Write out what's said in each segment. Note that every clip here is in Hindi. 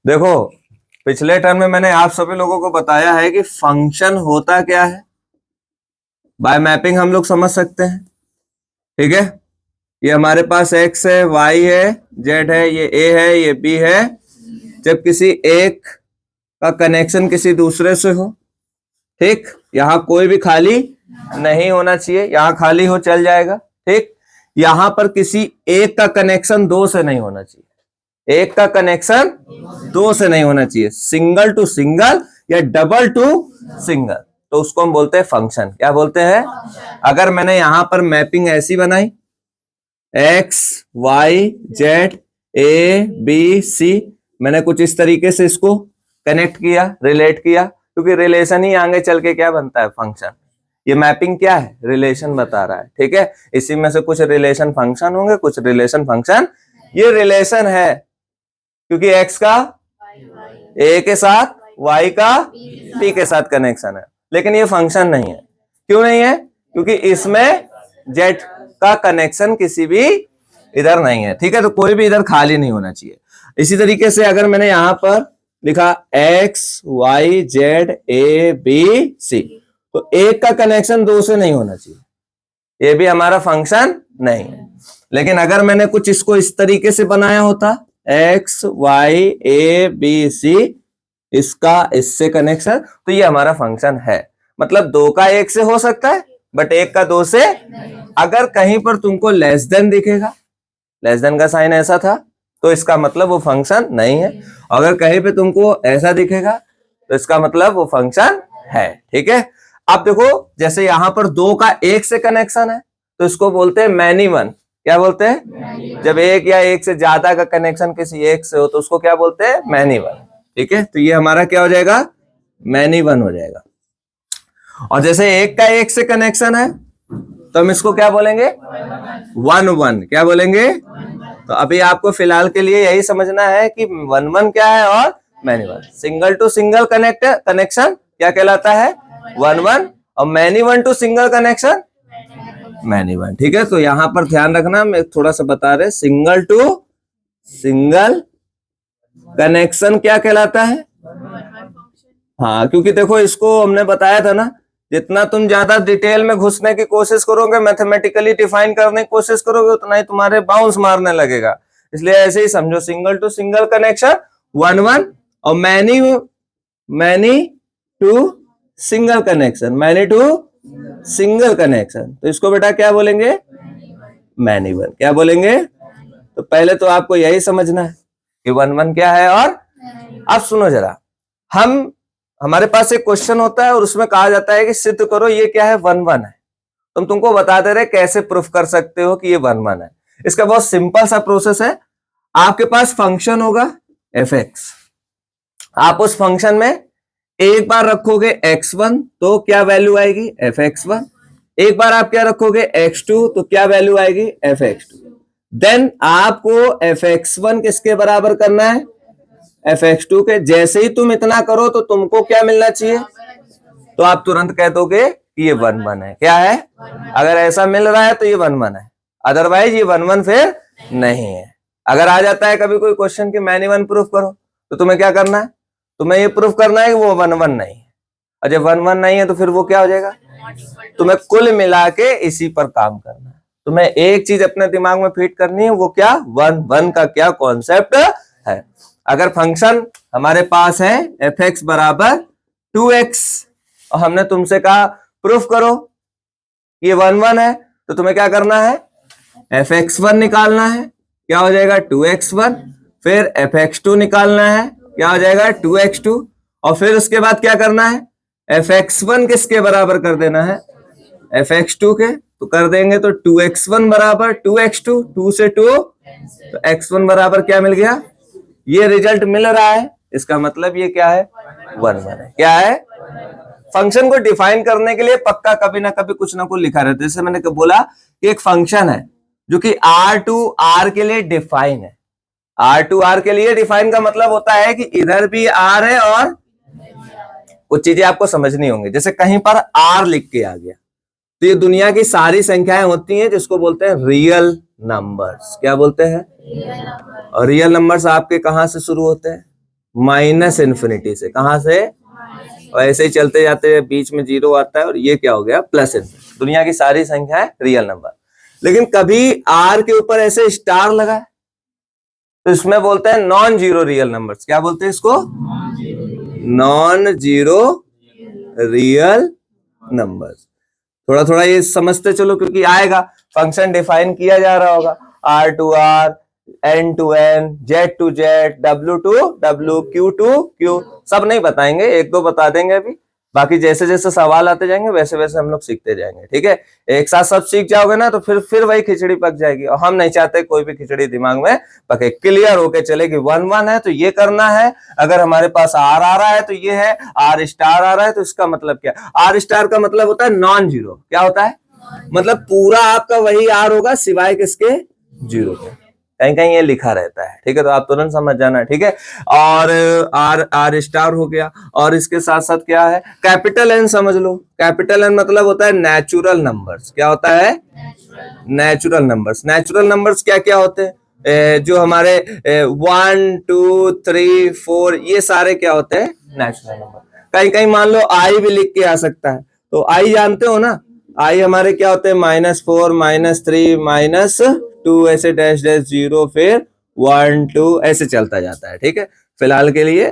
देखो पिछले टर्म में मैंने आप सभी लोगों को बताया है कि फंक्शन होता क्या है। बाय मैपिंग हम लोग समझ सकते हैं, ठीक है। ये हमारे पास x है, y है, z है, ये a है, ये b है। जब किसी एक का कनेक्शन किसी दूसरे से हो, ठीक, यहां कोई भी खाली नहीं होना चाहिए, यहां खाली हो चल जाएगा, ठीक। यहां पर किसी एक का कनेक्शन दो से नहीं होना चाहिए, एक का कनेक्शन दो से नहीं होना चाहिए, सिंगल टू सिंगल या डबल टू सिंगल, तो उसको हम बोलते हैं फंक्शन। क्या बोलते हैं? अगर मैंने यहां पर मैपिंग ऐसी बनाई x y z a b c, मैंने कुछ इस तरीके से इसको कनेक्ट किया, रिलेट किया, क्योंकि रिलेशन ही आगे चल के क्या बनता है? फंक्शन। ये मैपिंग क्या है? रिलेशन बता रहा है, ठीक है। इसी में से कुछ रिलेशन फंक्शन होंगे, कुछ रिलेशन फंक्शन। ये रिलेशन है क्योंकि x का a के साथ, y का b के साथ कनेक्शन है, लेकिन ये फंक्शन नहीं है। क्यों नहीं है? क्योंकि इसमें z का कनेक्शन किसी भी इधर नहीं है, ठीक है। तो कोई भी इधर खाली नहीं होना चाहिए। इसी तरीके से अगर मैंने यहां पर लिखा x y z a b c, तो एक का कनेक्शन दो से नहीं होना चाहिए, ये भी हमारा फंक्शन नहीं है। लेकिन अगर मैंने कुछ इसको इस तरीके से बनाया होता x y a b c, इसका इससे कनेक्शन, तो ये हमारा फंक्शन है। मतलब दो का एक से हो सकता है, बट एक का दो से। अगर कहीं पर तुमको लेस देन दिखेगा, लेस देन का साइन ऐसा था, तो इसका मतलब वो फंक्शन नहीं है। अगर कहीं पे तुमको ऐसा दिखेगा, तो इसका मतलब वो फंक्शन है, ठीक है। अब देखो, जैसे यहां पर दो का एक से कनेक्शन है, तो इसको बोलते हैं मैनी वन। क्या बोलते हैं? जब एक या एक से ज्यादा का कनेक्शन किसी एक से हो, तो उसको क्या बोलते हैं? मैनी वन, ठीक है। तो ये हमारा क्या हो जाएगा? मैनी वन हो जाएगा। और जैसे एक का एक से कनेक्शन है, तो हम इसको क्या बोलेंगे? One one. क्या बोलेंगे? तो अभी आपको फिलहाल के लिए यही समझना है कि वन वन क्या है और many one. Single to single connection क्या कहलाता है? One one. और many one to single connection many one, ठीक है। तो यहां पर ध्यान रखना, मैं थोड़ा सा बता रहे, सिंगल टू सिंगल कनेक्शन क्या कहलाता है? हाँ, क्योंकि देखो इसको हमने बताया था ना, जितना तुम ज्यादा डिटेल में घुसने की कोशिश करोगे, मैथमेटिकली डिफाइन करने की कोशिश करोगे, उतना ही तुम्हारे बाउंस मारने लगेगा। इसलिए ऐसे ही समझो, single to single connection one one, और many to single connection, many to single connection, तो इसको बेटा क्या बोलेंगे? Many one. क्या बोलेंगे? तो पहले तो आपको यही समझना है कि वन वन क्या है। और अब सुनो जरा, हमारे पास एक क्वेश्चन होता है और उसमें कहा जाता है कि सिद्ध करो ये क्या है? वन वन है। तुम तुमको बता दे रहे कैसे प्रूफ कर सकते हो कि ये वन वन है। इसका बहुत सिंपल सा प्रोसेस है। आपके पास फंक्शन होगा fx, आप उस फंक्शन में एक बार रखोगे x1, तो क्या वैल्यू आएगी? fx1। एक बार आप क्या रखोगे? x2, तो क्या वैल्यू आएगी? fx2। देन आपको fx1 किसके बराबर करना है? fx2 के। जैसे ही तुम इतना करो तो तुमको क्या मिलना चाहिए? तो आप तुरंत कह दोगे कि ये वन वन है। क्या है? अगर ऐसा मिल रहा है तो ये वन वन है, अदरवाइज ये वन वन फिर नहीं है। अगर आ जाता है कभी कोई क्वेश्चन कि मैनी वन प्रूफ करो, तो तुम्हें क्या करना है? तुम्हें ये प्रूफ करना है कि वो वन वन नहीं है। और जब वन वन नहीं है तो फिर वो क्या हो जाएगा? तुम्हें कुल मिला के इसी पर काम करना है। तुम्हें एक चीज अपने दिमाग में फिट करनी है, वो क्या? वन वन का क्या कॉन्सेप्ट है। अगर फंक्शन हमारे पास है fx बराबर 2x, और हमने तुमसे कहा प्रूफ करो ये वन वन है, तो तुम्हें क्या करना है? fx1 निकालना है, क्या हो जाएगा? 2x1। फिर fx2 निकालना है, क्या हो जाएगा? 2x2। और फिर उसके बाद क्या करना है? fx1 किसके बराबर कर देना है? fx2 के। तो कर देंगे तो 2x1 बराबर 2x2, 2 से 2, तो x1 बराबर क्या मिल गया? ये रिजल्ट मिल रहा है, इसका मतलब ये क्या है? वन वन है। क्या है? फंक्शन को डिफाइन करने के लिए पक्का कभी ना कभी कुछ ना कुछ लिखा रहता है। जैसे मैंने बोला कि एक फंक्शन है जो कि R टू R के लिए डिफाइन है। R टू R के लिए डिफाइन का मतलब होता है कि इधर भी R है और कुछ चीजें आपको समझनी होंगी। जैसे कहीं पर R लिख के आ गया, तो ये दुनिया की सारी संख्याएं होती हैं जिसको बोलते हैं रियल नंबर्स। क्या बोलते हैं? और रियल नंबर्स आपके कहां से शुरू होते हैं? माइनस इन्फिनिटी से। कहां से? और ऐसे ही चलते जाते बीच में जीरो आता है और ये क्या हो गया? Plus infinity. दुनिया की सारी संख्या है रियल नंबर, लेकिन कभी आर के ऊपर ऐसे स्टार लगा है तो इसमें बोलते हैं नॉन जीरो रियल नंबर्स। क्या बोलते हैं इसको? Non zero real numbers. थोड़ा थोड़ा ये समझते चलो, क्योंकि आएगा फंक्शन डिफाइन किया जा रहा होगा, R to R, N to N, Z to Z, W to W, Q to Q. सब नहीं बताएंगे, एक दो बता देंगे अभी, बाकी जैसे जैसे सवाल आते जाएंगे वैसे वैसे हम लोग सीखते जाएंगे। ठीक है, एक साथ सब सीख जाओगे ना तो फिर वही खिचड़ी पक जाएगी, और हम नहीं चाहते कोई भी खिचड़ी दिमाग में पके। क्लियर होके चले कि 1 1 है तो ये करना है, अगर हमारे पास आर आ रहा है तो ये है, आर स्टार आ रहा है तो इसका मतलब क्या? आर स्टार का मतलब होता है नॉन जीरो। क्या होता है? मतलब पूरा आपका वही आर होगा सिवाय किसके? जीरो के। कहीं कहीं ये लिखा रहता है, ठीक है, तो आप तुरंत समझ जाना। ठीक है, और आर स्टार हो गया, और इसके साथ साथ क्या है? कैपिटल एन समझ लो। कैपिटल एन मतलब होता है नेचुरल नंबर्स। क्या होता है? Natural numbers. नेचुरल नंबर्स क्या क्या होते हैं? जो हमारे 1 2 3 4 ये सारे क्या होते हैं? Natural number. कहीं कहीं मान लो आई भी लिख के आ सकता है, तो आई जानते हो ना? आई हमारे क्या होते हैं? -4, -3, -2, ऐसे डैश डैश जीरो, फिर 1 2 ऐसे चलता जाता है। ठीक है, फिलहाल के लिए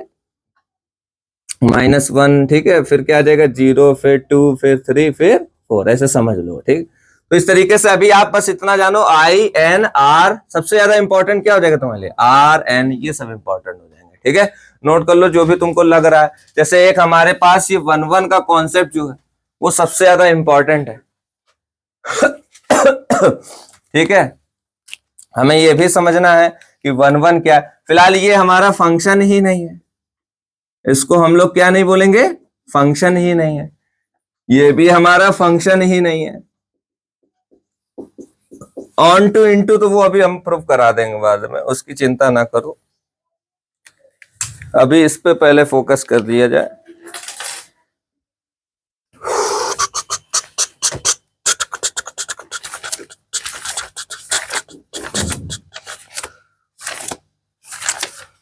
-1, ठीक है, फिर क्या आ जाएगा? 0, फिर 2, फिर 3, फिर 4, ऐसे समझ लो। ठीक, तो इस तरीके से अभी आप बस इतना जानो, आई एन आर सबसे ज्यादा इंपॉर्टेंट क्या हो जाएगा तुम्हारे लिए? आर एन, ये सब इंपॉर्टेंट हो जाएंगे। ठीक है, नोट कर लो जो भी तुमको लग रहा है। जैसे एक हमारे पास ये 1 1 का कॉन्सेप्ट जो है वो सबसे ज्यादा इंपॉर्टेंट है। ठीक है, हमें ये भी समझना है कि 1 1 क्या है। फिलहाल ये हमारा फंक्शन ही नहीं है, इसको हम लोग क्या नहीं बोलेंगे? फंक्शन ही नहीं है। ये भी हमारा फंक्शन ही नहीं है। ऑन टू इनटू तो वो अभी हम प्रूव करा देंगे बाद में, उसकी चिंता ना करो, अभी इस पे पहले फोकस कर दिया जाए।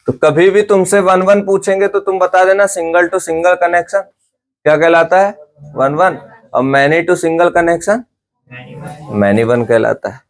तो कभी भी तुमसे 1 1 पूछेंगे तो तुम बता देना सिंगल टू सिंगल कनेक्शन क्या कहलाता है? 1 1। और many to single connection many 1 कहलाता है।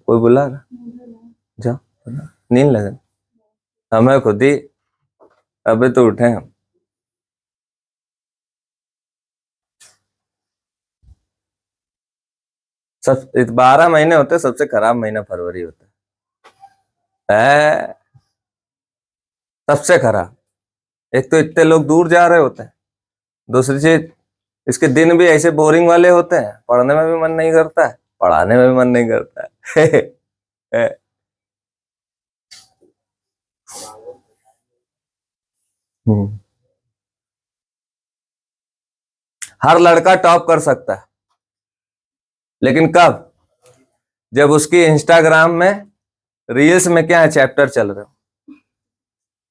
कोई बुला रहा? जाओ, नींद लगे हमें खुद ही, अबे तो उठे हम। सब 12 महीने होते, सबसे खराब महीना फरवरी होता है, सबसे खराब। एक तो इतने लोग दूर जा रहे होते हैं, दूसरी चीज इसके दिन भी ऐसे बोरिंग वाले होते हैं, पढ़ने में भी मन नहीं करता है, पढ़ाने में भी मन नहीं करता है। हर लड़का टॉप कर सकता है, लेकिन कब? जब उसकी इंस्टाग्राम में रील्स में क्या है? चैप्टर चल रहे हो,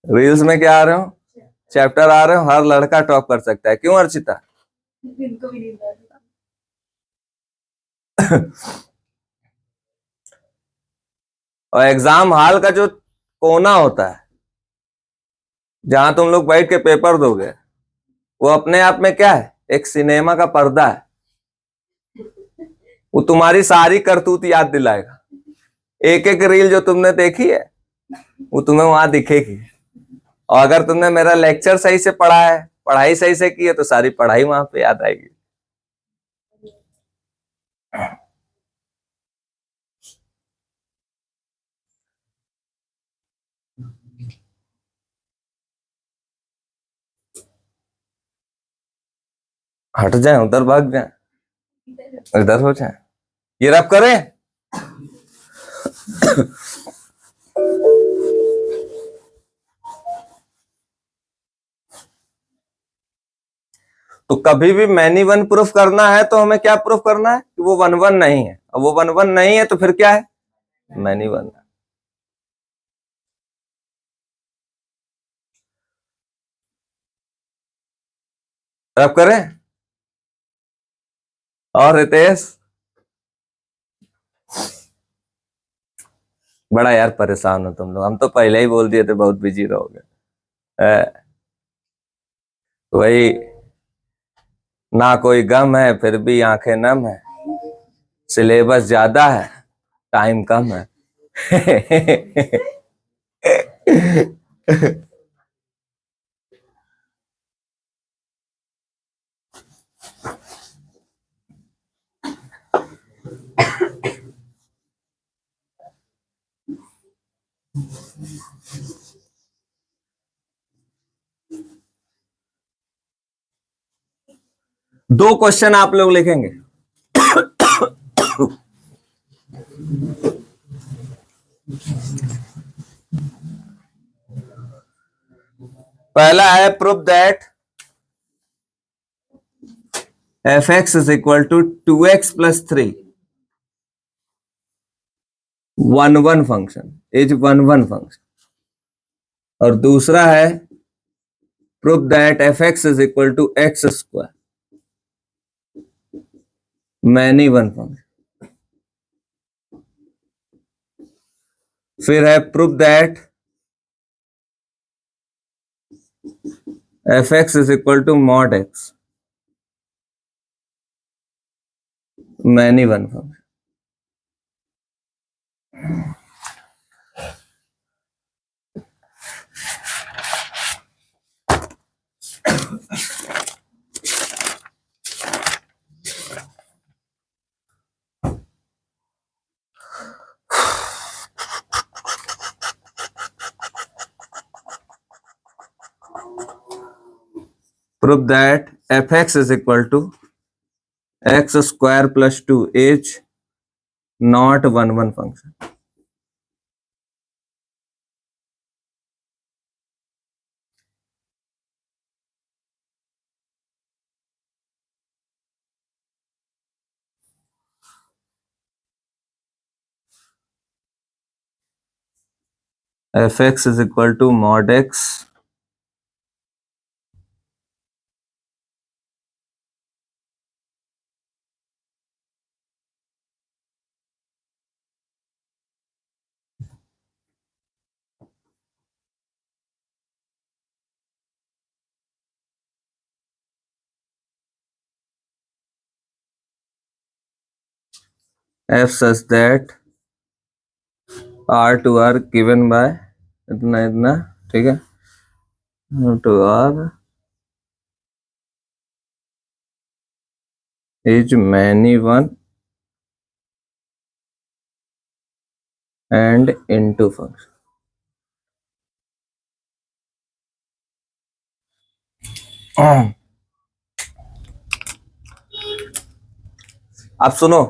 रील्स में क्या आ रहे हो? चैप्टर आ रहे हो। हर लड़का टॉप कर सकता है। क्यों अर्चिता? और एग्जाम हॉल का जो कोना होता है जहां तुम लोग बैठ के पेपर दोगे, वो अपने आप में क्या है? एक सिनेमा का पर्दा है। वो तुम्हारी सारी करतूत याद दिलाएगा। एक एक रील जो तुमने देखी है वो तुम्हें वहां दिखेगी, और अगर तुमने मेरा लेक्चर सही से पढ़ा है, पढ़ाई सही से की है, तो सारी पढ़ाई वहां पे याद आएगी। हट जाए, उधर भाग जाए, इधर हो जाए, ये रब करे। तो कभी भी मैनी वन प्रूफ करना है तो हमें क्या प्रूफ करना है कि वो वन वन नहीं है, और वो वन वन नहीं है तो फिर क्या है, मैनी वन है। अब करें और रितेश, बड़ा यार परेशान हो तुम लोग, हम तो पहले ही बोल दिए थे बहुत बिजी रहोगे। वही, ना कोई गम है फिर भी आंखें नम है, सिलेबस ज्यादा है टाइम कम है। दो क्वेश्चन आप लोग लिखेंगे। पहला है proof that f x is equal to 2x plus 3 one one function is one one function, और दूसरा है proof that f x is equal to x square many one function. फिर है proof that f x is equal to mod x many one function. Prove that fx is equal to x square plus 2 is not one function. fx is equal to mod x f such that r to r given by इतना इतना, ठीक है, to r is many one and into function. अब सुनो,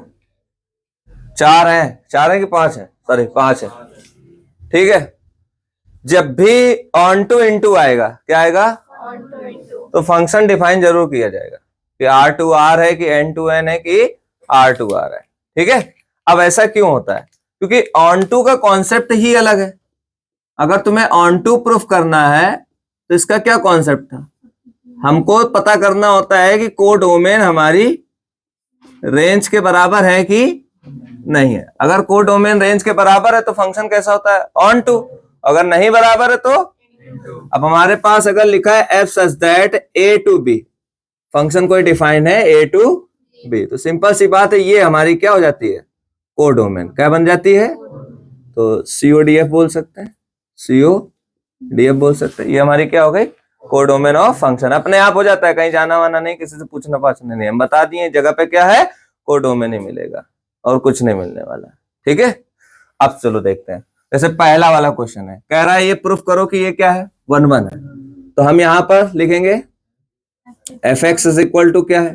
चार है कि पांच है, सॉरी पांच है, ठीक है। जब भी ऑन टू इंटू आएगा, क्या आएगा, तो फंक्शन डिफाइन जरूर किया जाएगा कि आर टू आर है कि एन टू एन है कि आर टू आर है, ठीक है। अब ऐसा क्यों होता है, क्योंकि ऑन टू का कॉन्सेप्ट ही अलग है। अगर तुम्हें ऑन टू प्रूफ करना है तो इसका क्या कॉन्सेप्ट था, हमको पता करना होता है कि कोडोमेन हमारी रेंज के बराबर है कि नहीं है। अगर कोडोमेन रेंज के बराबर है तो फंक्शन कैसा होता है, ऑन टू। अगर नहीं बराबर है तो अब हमारे पास अगर लिखा है f such that A to B, function कोई डिफाइन है ए टू बी, तो सिंपल सी बात है, ये हमारी क्या हो जाती है, कोडोमेन। क्या बन जाती है, तो सीओडीएफ बोल सकते हैं, सीओडीएफ बोल सकते हैं। ये हमारी क्या हो गई, कोडोमेन ऑफ फंक्शन। अपने आप हो जाता है, कहीं जाना वाना नहीं, किसी से पूछना पाछना नहीं, हम बता दिए जगह पे क्या है, कोडोमेन ही मिलेगा और कुछ नहीं मिलने वाला, ठीक है। अब चलो देखते हैं, जैसे पहला वाला क्वेश्चन है, कह रहा है ये प्रूफ करो कि ये क्या है, वन वन है। तो हम यहां पर लिखेंगे f x is equal to क्या है,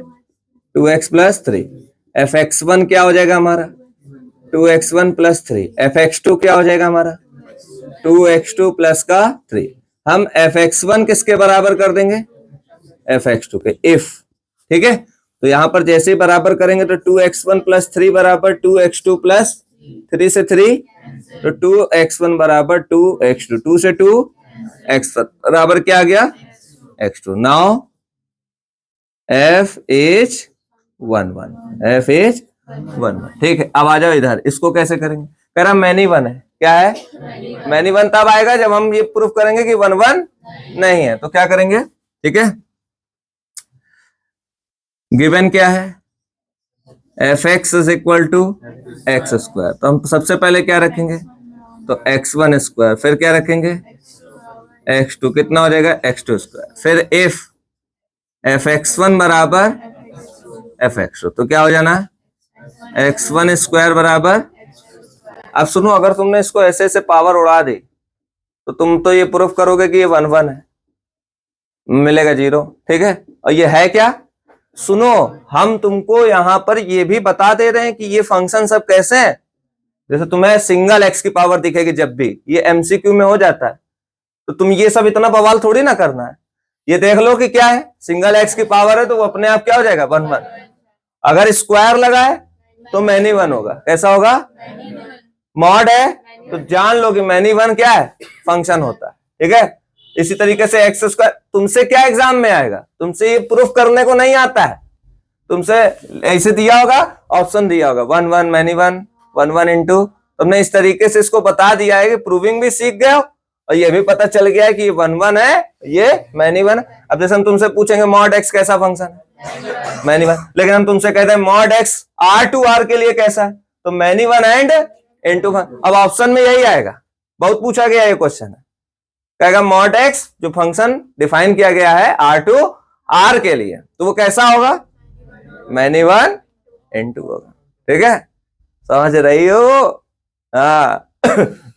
2x plus 3। F x one क्या हो जाएगा हमारा, 2x1 plus 3। F x to क्या हो जाएगा हमारा, 2x2 प्लस का 3। हम एफ एक्स वन किसके बराबर कर देंगे, एफ एक्स टू के। इफ ठीक है, तो यहां पर जैसे ही बराबर करेंगे तो 2x1 + 3 बराबर 2x2 + 3 से 3 तो 2x1 बराबर 2x2, 2 से 2 x1 बराबर क्या आ गया x2। Now f is 1 1, f is 1 1। ठीक है, अब आ जाओ इधर, इसको कैसे करेंगे? कह रहा मैनी वन है, क्या है मैनी वन तब आएगा जब हम ये प्रूफ करेंगे कि 1 1 नहीं है। तो क्या करेंगे? ठीक है, गिवन क्या है f x is equal to x square, तो हम सबसे पहले क्या रखेंगे? तो x1 स्क्वायर, फिर क्या रखेंगे x2, कितना हो जाएगा x2 स्क्वायर, फिर इफ एफ x1 बराबर एफ x2 तो क्या हो जाना x1 स्क्वायर बराबर। अब सुनो, अगर तुमने इसको ऐसे ऐसे पावर उड़ा दी तो तुम तो ये प्रूफ करोगे कि ये 1 1 है, मिलेगा 0। ठीक है, और ये है क्या? सुनो, हम तुमको यहां पर ये भी बता दे रहे हैं कि ये फंक्शन सब कैसे हैं। जैसे तुम्हें सिंगल एक्स की पावर दिखेगी जब भी, ये एमसीक्यू में हो जाता है, तो तुम ये सब इतना बवाल थोड़ी ना करना है। ये देख लो कि क्या है, सिंगल एक्स की पावर है तो वो अपने आप क्या हो जाएगा 1 1। अगर स्क्वायर लगा है तो मैनी वन होगा, कैसा होगा मॉड है, तो जान लो कि मैनी वन क्या है फंक्शन होता है। ठीक है, इसी तरीके से एक्स स्क्वायर, तुमसे क्या एग्जाम में आएगा, तुमसे ये प्रूफ करने को नहीं आता है, तुमसे ऐसे दिया होगा, ऑप्शन दिया होगा 1 1 मैनी वन 1 1 इंटू, तुमने इस तरीके से इसको बता दिया है कि प्रूविंग भी सीख गए हो और ये भी पता चल गया है कि ये 1 1 है, ये मैनी वन। अब जैसे हम तुमसे पूछेंगे मॉड एक्स कैसा फंक्शन है, मैनी वन, लेकिन हम तुमसे कहते हैं मॉड एक्स R2R के लिए कैसा है, तो मैनी वन एंड इंटू। अब ऑप्शन में यही आएगा, बहुत पूछा गया ये क्वेश्चन है, कहेगा मॉड एक्स जो फंक्शन डिफाइन किया गया है R2R के लिए, तो वो कैसा होगा मैनी वन इंटू होगा। ठीक है, समझ रही हो? हाँ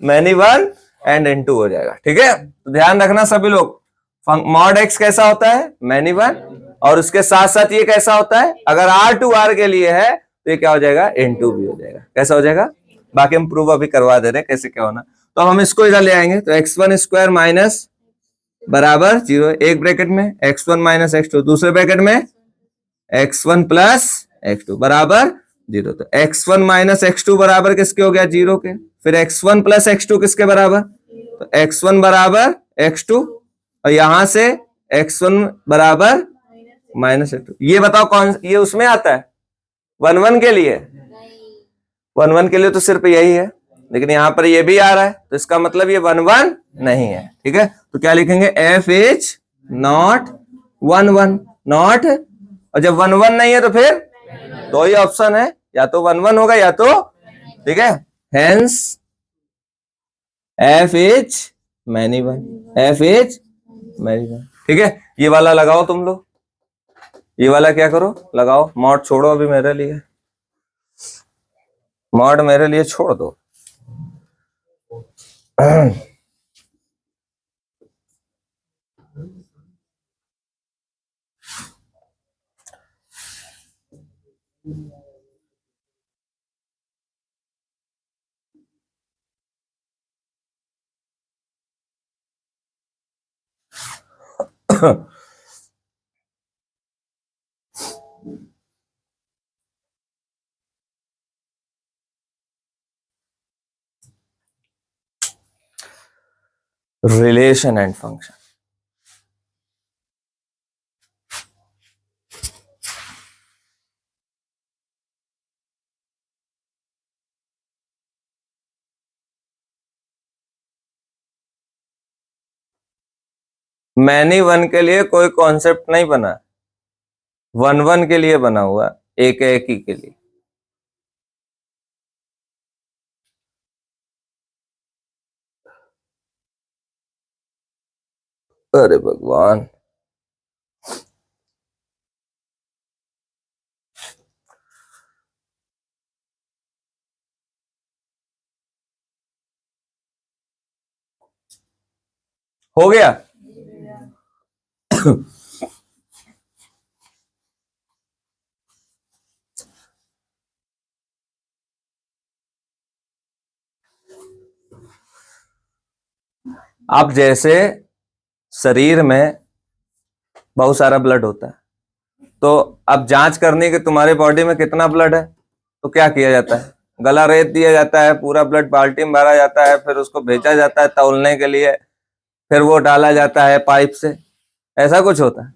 मैनी वन एंड इंटू हो जाएगा। ठीक है, तो ध्यान रखना सभी लोग, मॉड एक्स कैसा होता है मैनी वन, और उसके साथ साथ ये कैसा होता है, अगर R2R के लिए है तो ये क्या हो जाएगा इंटू भी हो जाएगा। कैसा हो जाएगा, बाकी हम प्रूव अभी करवा दे रहे हैं कैसे क्या होना। तो हम इसको इधर ले आएंगे, तो x1 स्क्वायर माइनस बराबर 0, एक ब्रैकेट में x1 माइनस x2, दूसरे ब्रैकेट में x1 प्लस x2 बराबर 0। तो x1 माइनस x2 बराबर किसके हो गया 0 के, फिर x1 प्लस x2 किसके बराबर, तो x1 बराबर x2, और यहां से x1 बराबर माइनस x2। ये बताओ कौन, ये उसमें आता है 1 1 के लिए, 1 1 के लिए तो सिर्फ यही है, लेकिन यहां पर ये भी आ रहा है, तो इसका मतलब ये 1 1 नहीं है। ठीक है, तो क्या लिखेंगे f इज नॉट 1 1, नॉट, और जब 1 1 नहीं है तो फिर दो ही ऑप्शन है, या तो 1 1 होगा या तो, ठीक है, hence f is many one, f is many one. ठीक है, ये वाला लगाओ तुम लोग, ये वाला क्या करो लगाओ, मॉड छोड़ो अभी मेरे लिए, मॉड मेरे लिए छोड़ दो। Relation and function, many one के लिए कोई कॉन्सेप्ट नहीं बना, 1 1 के लिए बना हुआ, एक एक ही के लिए। अरे भगवान, हो गया। अब जैसे शरीर में बहुत सारा ब्लड होता है, तो अब जांच करनी कि तुम्हारी बॉडी में कितना ब्लड है, तो क्या किया जाता है, गला रेत दिया जाता है, पूरा ब्लड बाल्टी में भरा जाता है, फिर उसको भेजा जाता है तौलने के लिए, फिर वो डाला जाता है पाइप से। ऐसा कुछ होता है?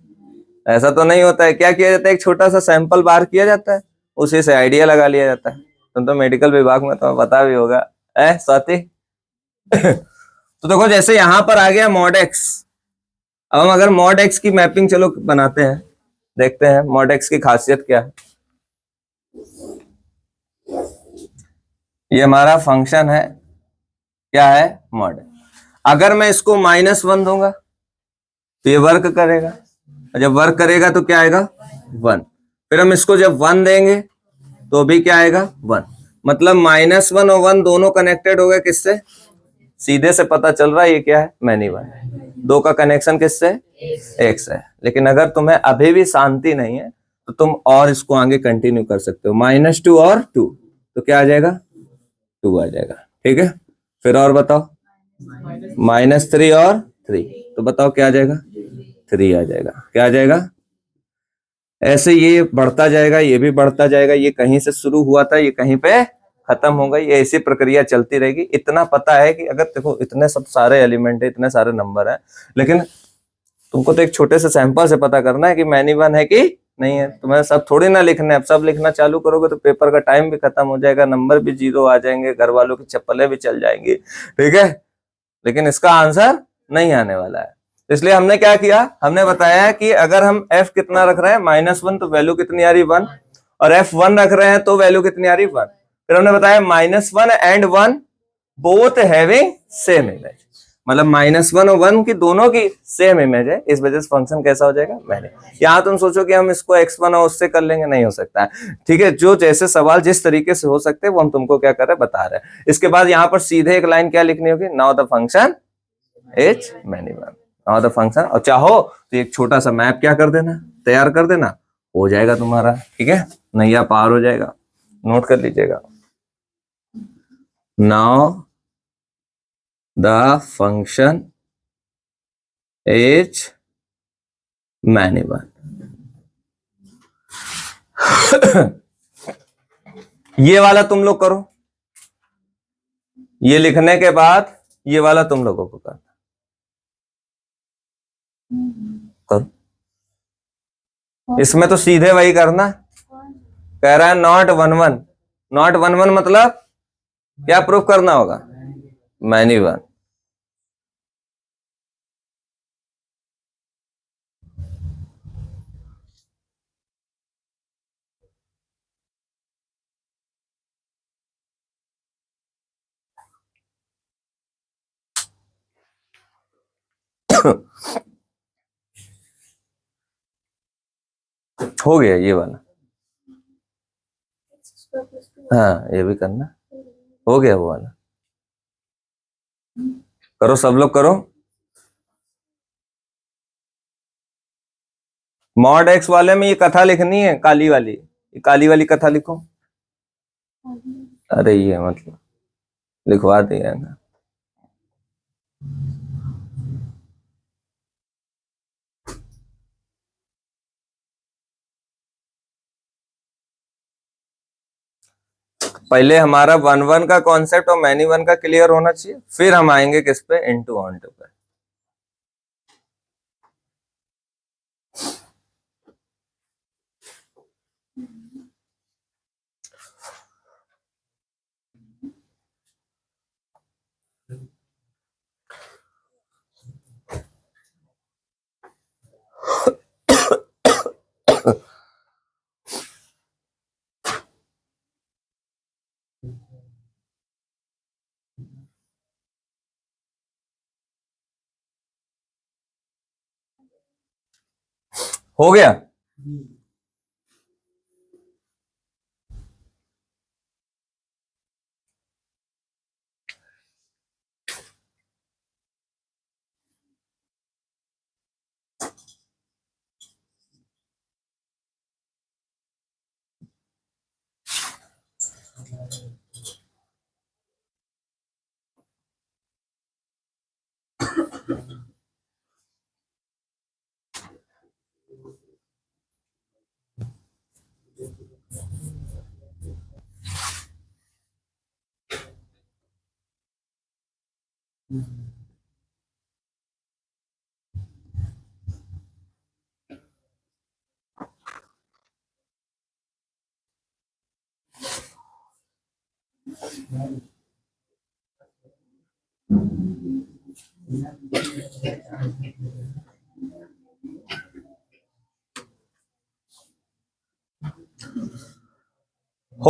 ऐसा तो नहीं होता है। क्या किया जाता है, एक छोटा सा सैंपल बाहर किया जाता है, उसी से आइडिया लगा लिया जाता है। तुम तो मेडिकल विभाग में तुम्हें पता भी होगा, है स्वाति? तो देखो जैसे यहां पर आ गया मॉडेक्स। अब हम अगर मॉडेक्स की मैपिंग चलो बनाते हैं, देखते हैं मॉडेक्स की खासियत क्या है। ये हमारा फंक्शन है, क्या है, मॉड। अगर मैं इसको -1 दूंगा तो ये वर्क करेगा, और जब वर्क करेगा तो क्या आएगा, 1। फिर हम इसको जब 1 देंगे तो भी क्या आएगा, 1। मतलब -1 और 1 दोनों कनेक्टेड हो गए किससे, सीधे से पता चल रहा है ये क्या है, मैनी वन है। दो का कनेक्शन किससे, एक से। लेकिन अगर तुम्हें अभी भी शांति नहीं है तो तुम और इसको आगे कंटिन्यू कर सकते हो, -2 और 2 तो क्या आ जाएगा, 2 आ जाएगा। ठीक है, फिर और बताओ, -3 और 3 तो बताओ क्या आ जाएगा, 3 आ जाएगा। क्या आ जाएगा, ऐसे ये बढ़ता जाएगा, ये भी बढ़ता जाएगा, ये कहीं से शुरू हुआ था, ये कहीं पे खत्म हो गई, ये ऐसी प्रक्रिया चलती रहेगी। इतना पता है कि अगर देखो इतने सब सारे एलिमेंट है, इतने सारे नंबर है, लेकिन तुमको तो एक छोटे से सैंपल से पता करना है कि मैनी वन है कि नहीं है। तुम्हें सब थोड़ी ना लिखना है, अब सब लिखना चालू करोगे तो पेपर का टाइम भी खत्म हो जाएगा, नंबर भी 0 आ जाएंगे, घर वालों की चप्पलें भी चल जाएंगी। ठीक है, लेकिन इसका आंसर नहीं आने वाला है। इसलिए हमने क्या किया, हमने बताया कि अगर हम f कितना रख रहे हैं, -1 तो वैल्यू कितनी आ रही, 1। और f1 रख रहे हैं तो वैल्यू कितनी आ रही, 1। फिर हमने बताया -1 and 1 both having same image, मतलब -1 और 1 की दोनों की सेम इमेज है, इस वजह से फंक्शन कैसा हो जाएगा, मैंने। यहाँ तुम सोचो कि हम इसको x1 और उससे कर लेंगे, नहीं हो सकता है। ठीक है, जो जैसे सवाल जिस तरीके से हो सकते हैं वो हम तुमको क्या कर रहे हैं, बता रहे हैं। इसके बाद यहाँ पर सीधे एक लाइन क्या लिखनी होगी, now the function is many one, now the function. और चाहो तो एक छोटा सा मैप क्या कर देना, तैयार कर देना, हो जाएगा तुम्हारा। ठीक है, नैया पार हो जाएगा, नोट कर लीजिएगा। Now the function is many one. ये वाला तुम लोग करो, ये लिखने के बाद ये वाला तुम लोगों को करना, करो। इसमें तो सीधे वही करना, कह रहा है नॉट 1 1, नॉट 1 1 मतलब क्या प्रूफ करना होगा, मैनी वन। हो गया ये वाला, हाँ ये भी करना, हो गया वो वाला, करो सब लोग करो। मॉड एक्स वाले में ये कथा लिखनी है, काली वाली, ये काली वाली कथा लिखो। अरे ये मतलब लिखवा दिया ना। पहले हमारा 1 1 का कॉन्सेप्ट और मैनी वन का क्लियर होना चाहिए, फिर हम आएंगे किस पे, इनटू ऑन टू पे। हो गया, हो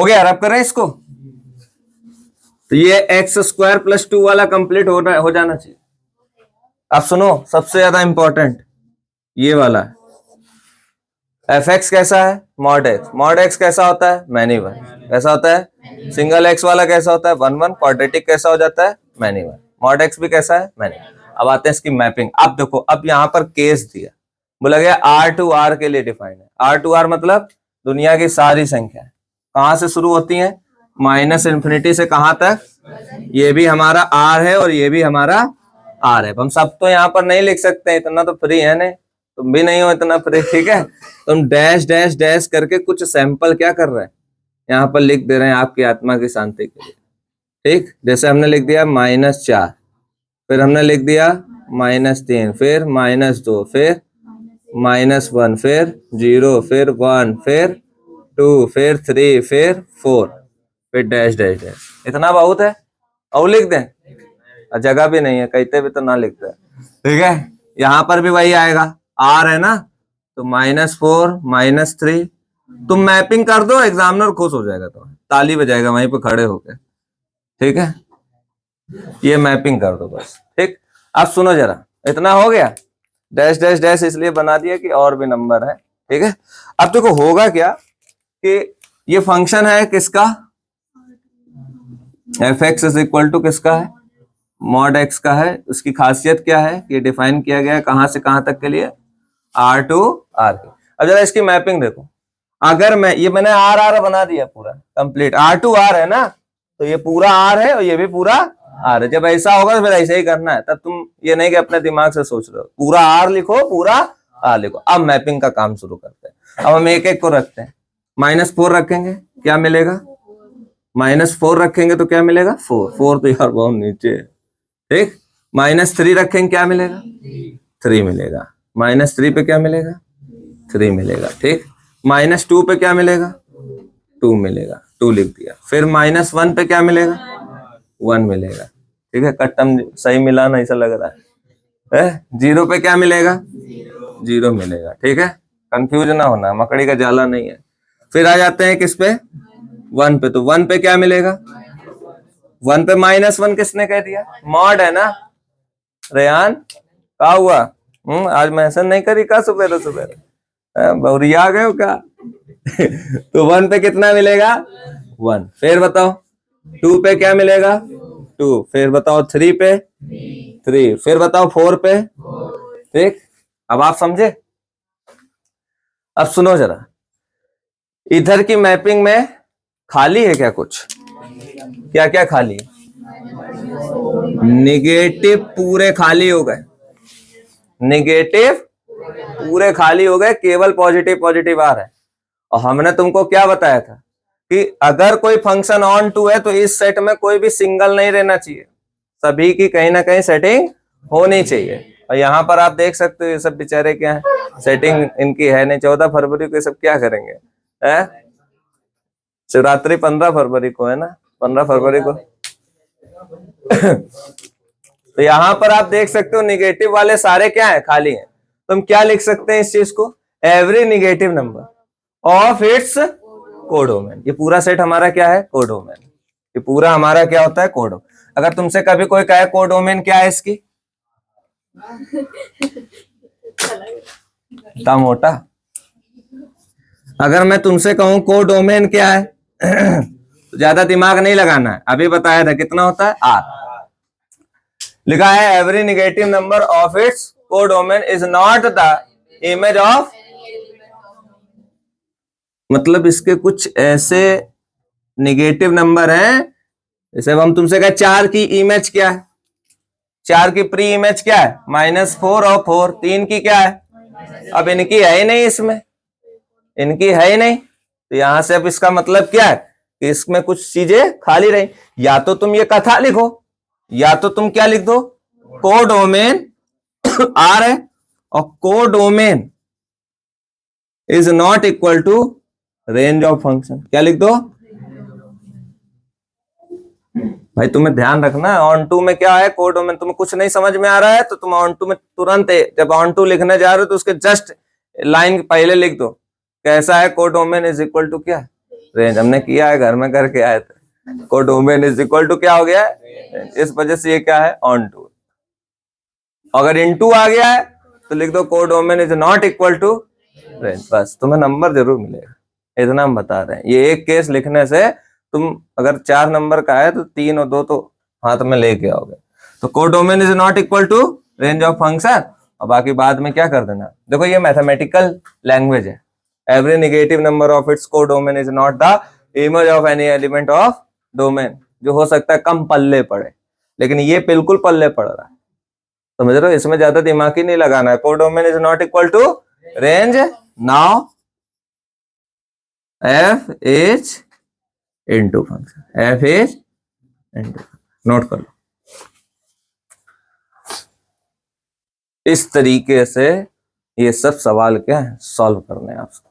गया, रब करें इसको। तो ये एक्स स्क्वायर प्लस 2 वाला कंप्लीट हो जाना चाहिए। अब सुनो, सबसे ज्यादा इंपॉर्टेंट ये वाला है। एफ एक्स कैसा है? Mod x. मॉड एक्स कैसा होता है? Many one. कैसा होता है? सिंगल एक्स वाला कैसा होता है? One one. क्वाड्रेटिक कैसा हो जाता है? Many one. मॉड एक्स भी कैसा है? मैनी। अब आते हैं इसकी मैपिंग। अब देखो, अब यहाँ पर केस दिया, बोला गया आर टू आर के लिए डिफाइंड है। आर टू आर मतलब दुनिया की सारी संख्या कहां से शुरू होती हैं? माइनस इन्फिनिटी से कहां तक? ये भी हमारा आर है और ये भी हमारा आर है। हम सब तो यहाँ पर नहीं लिख सकते, इतना तो फ्री है नहीं, तुम भी नहीं हो इतना फ्री, ठीक है। तुम डैश डैश डैश करके कुछ सैंपल क्या कर रहे हैं यहाँ पर लिख दे रहे हैं आपकी आत्मा की शांति के लिए, ठीक। जैसे हमने लिख दिया -4, फिर हमने लिख दिया -3, फिर -2, फिर -1, फिर 0, फिर 1, फिर 2, फिर 3, फिर 4, फिर डैश डैश डैश। इतना बहुत है, और लिख दें? जगह भी नहीं है, कहते भी तो ना लिखते, ठीक है। यहां पर भी वही आएगा, आर है ना, तो -4 -3। तुम मैपिंग कर दो, एग्जामिनर खुश हो जाएगा, तो ताली बजाएगा वहीं पे खड़े होके, ठीक है। ये मैपिंग कर दो बस, ठीक। अब सुनो जरा, इतना हो गया। डैश डैश डैश इसलिए बना दिया कि और भी नंबर है, ठीक है। अब देखो होगा क्या कि ये फंक्शन है किसका? F x is equal to किसका है? मॉड एक्स का है। उसकी खासियत क्या है? ये डिफाइन किया गया है कहां से कहां तक के लिए? आर टू आर के। अब जरा इसकी मैपिंग देखो। अगर मैंने आर आर बना दिया पूरा कंप्लीट, आर टू आर है ना, तो ये पूरा आर है और ये भी पूरा आर है। जब ऐसा होगा तो फिर ऐसे ही करना है, तब तुम ये नहीं कि अपने दिमाग से सोच रहे हो, पूरा आर लिखो, पूरा आर लिखो। अब मैपिंग का काम शुरू करते हैं। अब हम एक एक को रखते हैं। -4 रखेंगे, क्या मिलेगा? -4 रखेंगे तो क्या मिलेगा? 4 तो यार बहुत नीचे है, ठीक। -3 रखेंगे, क्या मिलेगा? 3 मिलेगा। -3 पे क्या मिलेगा? 3 मिलेगा, ठीक। -2 पे क्या मिलेगा? 2 मिलेगा, 2 लिख दिया। फिर -1 पे क्या मिलेगा? 1 मिलेगा, ठीक है। कट्टम सही मिला ना, ऐसा लग रहा है। 0 पे क्या मिलेगा? 0 मिलेगा, ठीक है। कंफ्यूज ना होना, मकड़ी का जाला नहीं है। फिर आ जाते हैं किस पे? 1 पे। तो 1 पे क्या मिलेगा? 1 पे -1 किसने कह दिया? मॉड है ना। रेहान क्या हुआ? आज मेंशन नहीं करी का सुबह सुबह? बौरिया गए हो क्या? तो 1 पे कितना मिलेगा? 1। फिर बताओ 2 पे क्या मिलेगा? 2। फिर बताओ 3 पे? 3। फिर बताओ 4 पे? ठीक। अब आप समझे? अब सुनो जरा, इधर की मैपिंग में खाली है क्या कुछ? क्या क्या खाली है? निगेटिव पूरे खाली हो गए, निगेटिव पूरे खाली हो गए, केवल पॉजिटिव पॉजिटिव आ रहा है। और हमने तुमको क्या बताया था कि अगर कोई फंक्शन ऑन टू है तो इस सेट में कोई भी सिंगल नहीं रहना चाहिए, सभी की कहीं ना कहीं सेटिंग होनी चाहिए। और यहाँ पर आप देख सकते हो ये सब बेचारे क्या है, सेटिंग इनकी है नहीं। 14 फरवरी को सब क्या करेंगे? शिवरात्रि 15 फरवरी को है ना, 15 फरवरी को। तो यहाँ पर आप देख सकते हो निगेटिव वाले सारे क्या है? खाली हैं। तो हम क्या लिख सकते हैं इस चीज को? Every negative number of its codomain. ये पूरा सेट हमारा क्या है? कोडोमेन। ये पूरा हमारा क्या होता है? कोडोमेन। अगर तुमसे कभी कोई कहे कोडोमेन क्या है इसकी, इतना मोटा, अगर मैं तुमसे कहूं कोडोमेन क्या है तो ज्यादा दिमाग नहीं लगाना है। अभी बताया था कितना होता है? आर। लिखा है every negative number of its codomain is not the image of, मतलब इसके कुछ ऐसे निगेटिव नंबर हैं, जैसे हम तुमसे कहे 4 की इमेज क्या है? 4 की प्री इमेज क्या है? -4 और 4। 3 की क्या है? अब इनकी है ही नहीं, इसमें इनकी है ही नहीं। तो यहां से अब इसका मतलब क्या है कि इसमें कुछ चीजें खाली रही। या तो तुम ये कथा लिखो या तो तुम क्या लिख दो, कोडोमेन आर है और codomain is not equal to range of function. क्या लिख दो भाई, तुम्हें ध्यान रखना है ऑन टू में क्या है, कोडोमेन। तुम्हें कुछ नहीं समझ में आ रहा है तो तुम ऑन टू में तुरंत जब ऑन टू लिखने जा रहे हो तो उसके जस्ट लाइन पहले लिख दो कैसा है, कोडोमेन इज इक्वल टू क्या, रेंज। हमने किया है, घर में करके आए थे। कोडोमेन इज इक्वल टू क्या हो गया है, इस वजह से ये क्या है, ऑन टू। अगर इन टू आ गया है तो लिख दो codomain is not equal to range. बस तुम्हें नंबर जरूर मिलेगा, इतना हम बता रहे हैं। ये एक केस लिखने से तुम अगर 4 नंबर का है तो 3 और 2 तो हाथ में लेके आओगे। तो codomain is not equal to range of function, और बाकी बाद में क्या कर देना। देखो ये मैथमेटिकल लैंग्वेज है। Every negative number of its codomain is not the image of any element of domain. जो हो सकता है कम पल्ले पड़े, लेकिन ये बिल्कुल पल्ले पड़ रहा है। समझ रहे हो, इसमें ज्यादा दिमाग ही नहीं लगाना है। Codomain is not equal to range. Now f is into function, f is into, note कर लो। इस तरीके से ये सब सवाल क्या है, सॉल्व करने हैं आपको।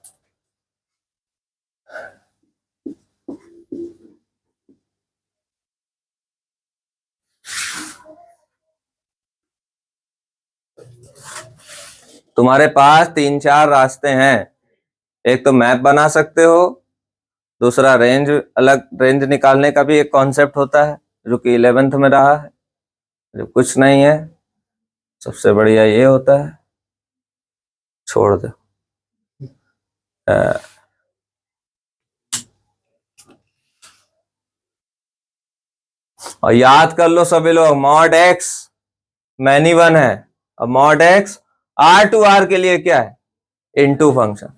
तुम्हारे पास 3-4 रास्ते हैं। एक तो मैप बना सकते हो, दूसरा रेंज, अलग रेंज निकालने का भी एक कॉन्सेप्ट होता है जो कि 11th में रहा है। जो कुछ नहीं है, सबसे बढ़िया ये होता है, छोड़ दो। और याद कर लो सभी लोग, मॉड एक्स मैनी वन है और mod x R to R के लिए क्या है, इनटू फंक्शन।